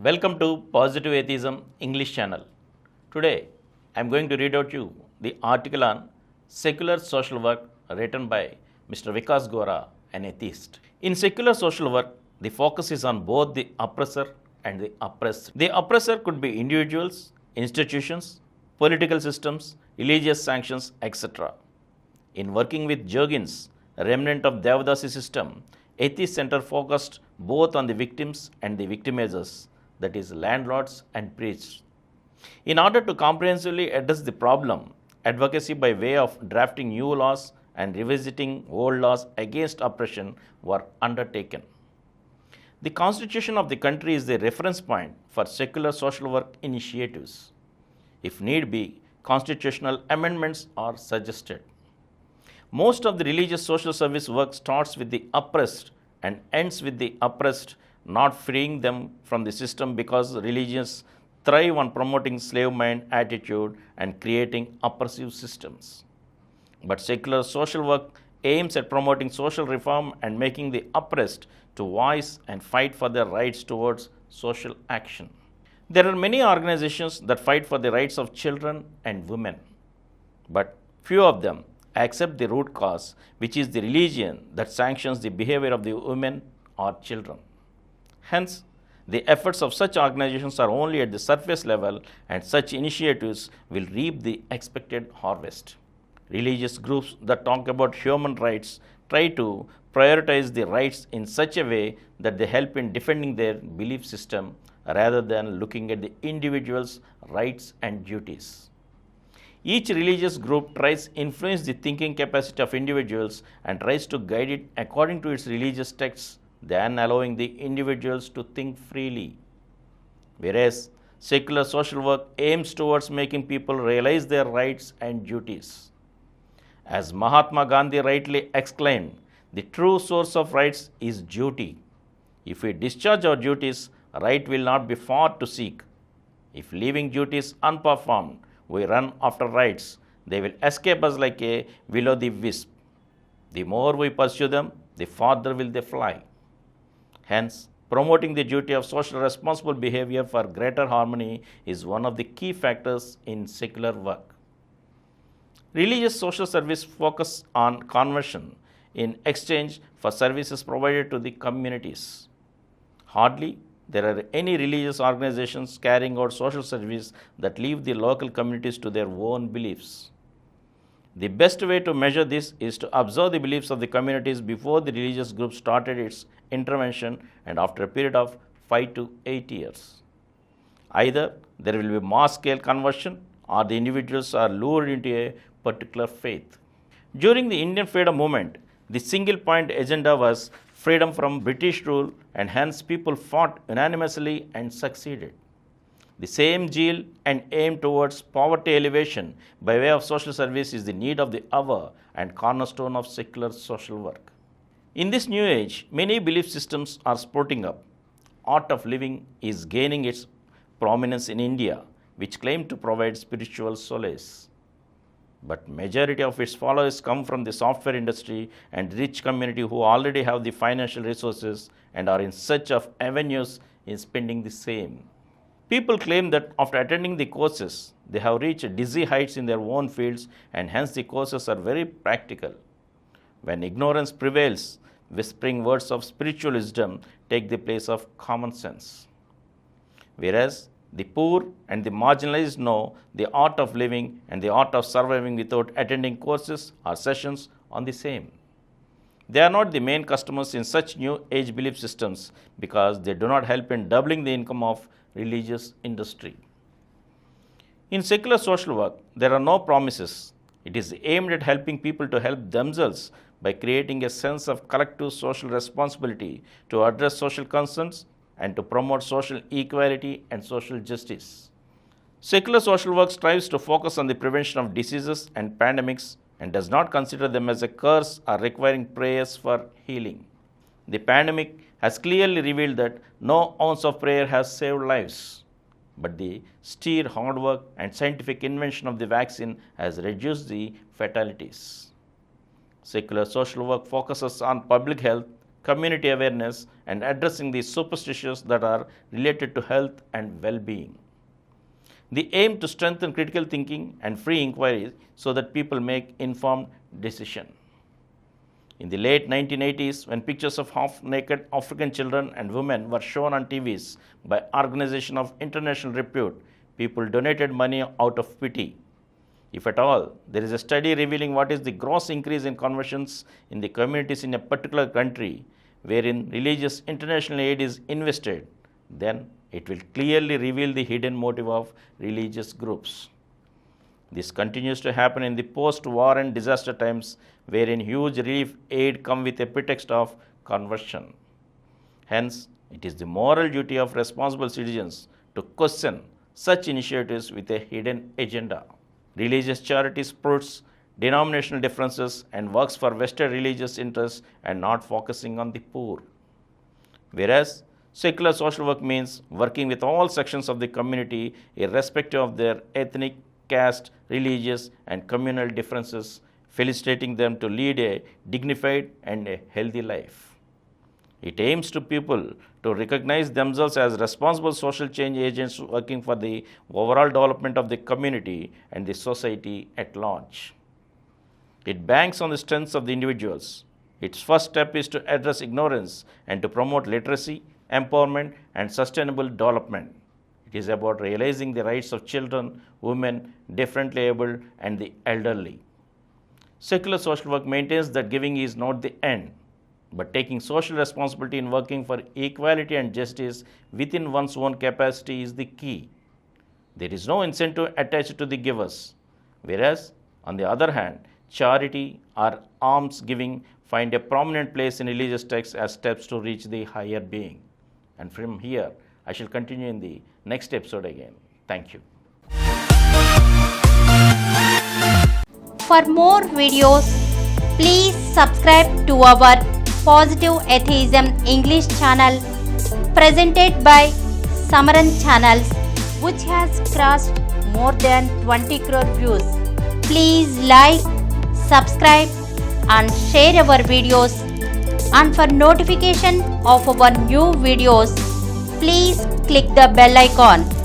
Welcome to Positive Atheism English channel. Today, I am going to read out you the article on secular social work written by Mr. Vikas Gora, an atheist. In secular social work, the focus is on both the oppressor and the oppressed. The oppressor could be individuals, institutions, political systems, religious sanctions, etc. In working with Jurgens, a remnant of Devadasi system, Atheist Center focused both on the victims and the victimizers, that is, landlords and priests. In order to comprehensively address the problem, advocacy by way of drafting new laws and revisiting old laws against oppression were undertaken. The constitution of the country is the reference point for secular social work initiatives. If need be, constitutional amendments are suggested. Most of the religious social service work starts with the oppressed and ends with the oppressed, not freeing them from the system because religions thrive on promoting slave mind attitude and creating oppressive systems. But secular social work aims at promoting social reform and making the oppressed to voice and fight for their rights towards social action. There are many organizations that fight for the rights of children and women, but few of them accept the root cause, which is the religion that sanctions the behavior of the women or children. Hence, the efforts of such organizations are only at the surface level, and such initiatives will reap the expected harvest. Religious groups that talk about human rights try to prioritize the rights in such a way that they help in defending their belief system rather than looking at the individual's rights and duties. Each religious group tries to influence the thinking capacity of individuals and tries to guide it according to its religious texts, than allowing the individuals to think freely. Whereas secular social work aims towards making people realize their rights and duties. As Mahatma Gandhi rightly exclaimed, the true source of rights is duty. If we discharge our duties, right will not be far to seek. If leaving duties unperformed, we run after rights, they will escape us like a will-o'-the-wisp. The more we pursue them, the farther will they fly. Hence, promoting the duty of social responsible behavior for greater harmony is one of the key factors in secular work. Religious social service focus on conversion in exchange for services provided to the communities. Hardly there are any religious organizations carrying out social service that leave the local communities to their own beliefs. The best way to measure this is to observe the beliefs of the communities before the religious group started its intervention and after a period of 5 to 8 years. Either there will be mass-scale conversion or the individuals are lured into a particular faith. During the Indian freedom movement, the single point agenda was freedom from British rule, and hence people fought unanimously and succeeded. The same zeal and aim towards poverty elevation by way of social service is the need of the hour and cornerstone of secular social work. In this new age, many belief systems are sprouting up. Art of living is gaining its prominence in India, which claim to provide spiritual solace. But majority of its followers come from the software industry and rich community who already have the financial resources and are in search of avenues in spending the same. People claim that after attending the courses, they have reached dizzy heights in their own fields, and hence the courses are very practical. When ignorance prevails, whispering words of spiritual wisdom take the place of common sense. Whereas the poor and the marginalized know the art of living and the art of surviving without attending courses or sessions on the same. They are not the main customers in such new age belief systems because they do not help in doubling the income of religious industry. In secular social work, there are no promises. It is aimed at helping people to help themselves by creating a sense of collective social responsibility to address social concerns and to promote social equality and social justice. Secular social work strives to focus on the prevention of diseases and pandemics and does not consider them as a curse or requiring prayers for healing. The pandemic has clearly revealed that no ounce of prayer has saved lives, but the sheer hard work and scientific invention of the vaccine has reduced the fatalities. Secular social work focuses on public health community awareness, and addressing the superstitions that are related to health and well-being. The aim to strengthen critical thinking and free inquiry so that people make informed decisions. In the late 1980s, when pictures of half-naked African children and women were shown on TVs by organizations of international repute, people donated money out of pity. If at all, there is a study revealing what is the gross increase in conversions in the communities in a particular country wherein religious international aid is invested, then it will clearly reveal the hidden motive of religious groups. This continues to happen in the post-war and disaster times wherein huge relief aid come with a pretext of conversion. Hence, it is the moral duty of responsible citizens to question such initiatives with a hidden agenda. Religious charity supports denominational differences and works for vested religious interests and not focusing on the poor. Whereas, secular social work means working with all sections of the community irrespective of their ethnic, caste, religious, and communal differences, felicitating them to lead a dignified and a healthy life. It aims to people to recognize themselves as responsible social change agents working for the overall development of the community and the society at large. It banks on the strengths of the individuals. Its first step is to address ignorance and to promote literacy, empowerment, and sustainable development. It is about realizing the rights of children, women, differently abled, and the elderly. Secular social work maintains that giving is not the end, but taking social responsibility in working for equality and justice within one's own capacity is the key. There is no incentive attached to the givers, whereas, on the other hand, charity or alms giving find a prominent place in religious texts as steps to reach the higher being. And from here, I shall continue in the next episode again. Thank you. For more videos, please subscribe to our Positive Atheism English channel presented by Samaram channels, which has crossed more than 20 crore views. Please like, subscribe and share our videos, and for notification of our new videos, please click the bell icon.